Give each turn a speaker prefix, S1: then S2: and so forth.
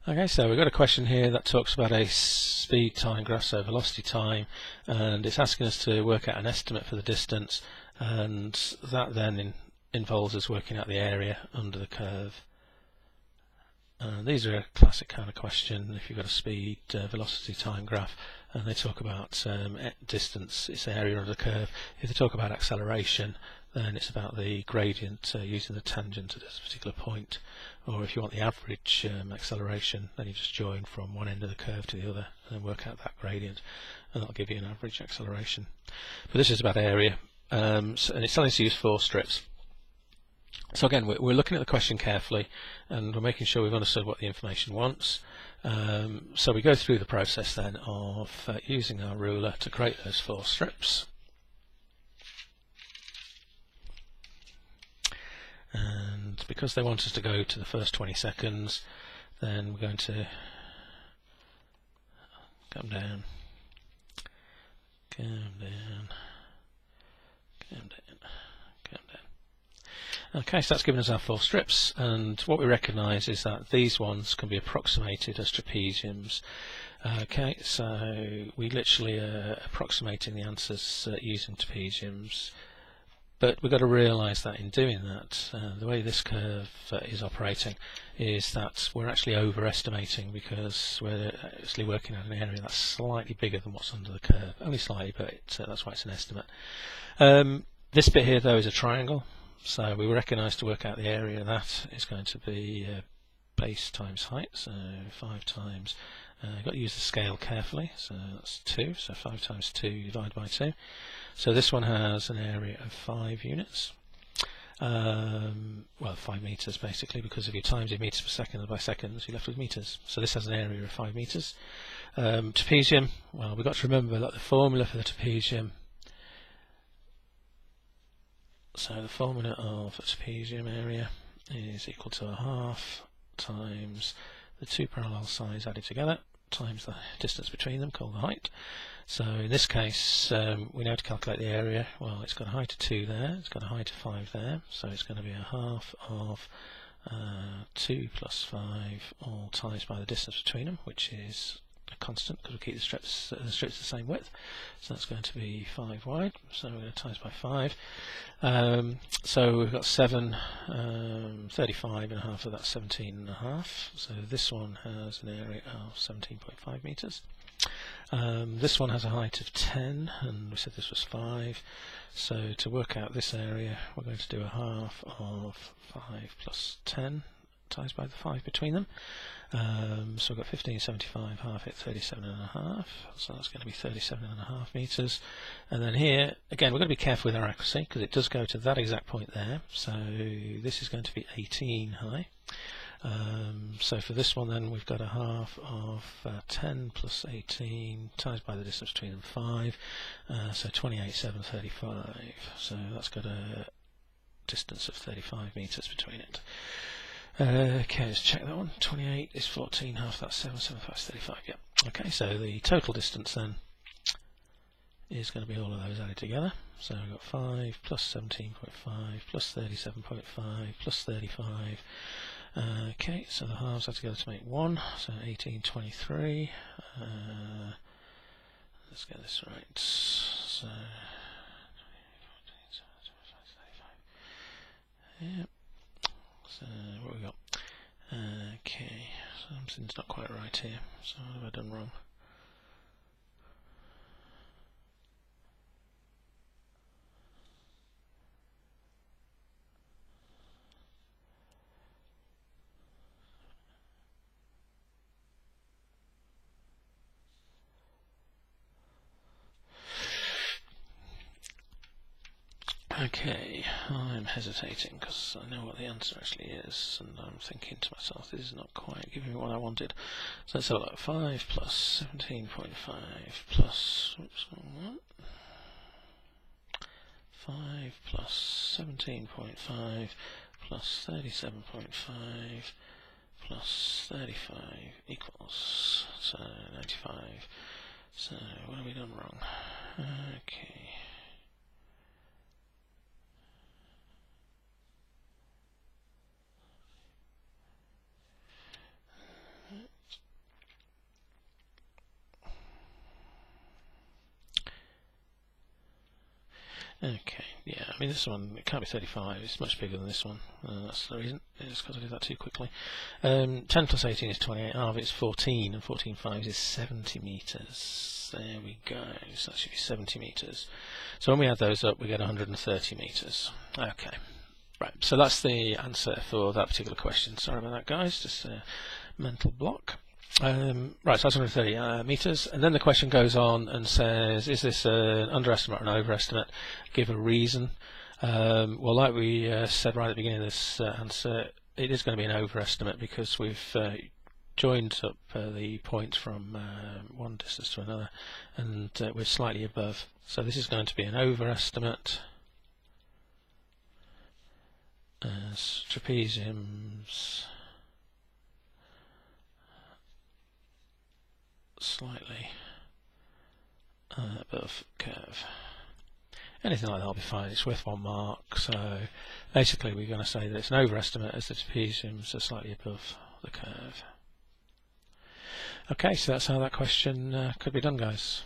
S1: Okay, so we've got a question here that talks about a speed time graph, so velocity time, and it's asking us to work out an estimate for the distance, and that then involves us working out the area under the curve. These are a classic kind of question if you've got a speed velocity time graph, and they talk about distance, it's area under the curve. If they talk about acceleration, then it's about the gradient using the tangent at a particular point. Or if you want the average acceleration, then you just join from one end of the curve to the other and then work out that gradient, and that'll give you an average acceleration. But this is about area, and it's telling us to use 4 strips. So again, we're looking at the question carefully, and we're making sure we've understood what the information wants. So we go through the process then of using our ruler to create those 4 strips. And because they want us to go to the first 20 seconds, then we're going to come down, come down, come down, come down. Okay, so that's given us our 4 strips, and what we recognise is that these ones can be approximated as trapeziums. Okay, so we literally are approximating the answers using trapeziums. But we've got to realise that in doing that, the way this curve is operating is that we're actually overestimating, because we're actually working out an area that's slightly bigger than what's under the curve. Only slightly, but that's why it's an estimate. This bit here, though, is a triangle, so we recognise to work out the area that is going to be base times height, so 5 times. You've got to use the scale carefully, so that's 2, so 5 times 2 divided by 2. So this one has an area of 5 units, well 5 metres basically, because if you times your metres per second by seconds, you're left with metres. So this has an area of 5 metres. Trapezium, well, we've got to remember that the formula for the trapezium, so the formula of a trapezium area is equal to a half times the 2 parallel sides added together times the distance between them, called the height. So in this case, we know to calculate the area. Well, it's got a height of 2 there, it's got a height of 5 there, so it's going to be a half of 2 plus 5 all times by the distance between them, which is a constant because we keep the strips the same width. So that's going to be 5 wide, so we're going to times by 5. So we've got 7, 35 and a half of that, 17 and a half. So this one has an area of 17.5 metres. This one has a height of 10, and we said this was 5. So to work out this area, we're going to do a half of 5 plus 10 times by the 5 between them. So we've got 1575, half it, 37 and a half. So that's going to be 37 and a half metres. And then here, again, we're going to be careful with our accuracy because it does go to that exact point there. So this is going to be 18 high. So for this one then, we've got a half of 10 plus 18 times by the distance between them, 5. So 28, 7, 35. So that's got a distance of 35 metres between it. Okay, let's check that one. 28 is 14, half that's 7, 7, 5 is 35, yeah. Okay, so the total distance then is going to be all of those added together. So we've got 5 plus 17.5 plus 37.5 plus 35. Okay, so the halves add together to make 1, so 1823. Let's get this right. So, yeah. So what have we got? Okay, something's not quite right here. So what have I done wrong? Okay, I'm hesitating because I know what the answer actually is, and I'm thinking to myself, this is not quite giving me what I wanted. So let's have a look. 5 plus 17.5 plus, oops, wrong one. 5 plus 17.5 plus 37.5 plus 35 equals, so 95. So what have we done wrong? Okay. Okay, yeah, I mean this one, it can't be 35, it's much bigger than this one, that's the reason, it's because I did that too quickly. 10 plus 18 is 28, half it's 14, and 14 5 is 70 metres. There we go, so that should be 70 metres. So when we add those up, we get 130 metres. Okay, right, so that's the answer for that particular question. Sorry about that, guys, just a mental block. Right, so that's 130 metres, and then the question goes on and says, is this an underestimate or an overestimate? Give a reason. Well, like we said right at the beginning of this answer, it is going to be an overestimate because we've joined up the points from one distance to another, and we're slightly above. So this is going to be an overestimate, as trapeziums slightly above curve. Anything like that will be fine, it's worth 1 mark. So basically we're going to say that it's an overestimate as the trapeziums are slightly above the curve. Okay, so that's how that question could be done, guys.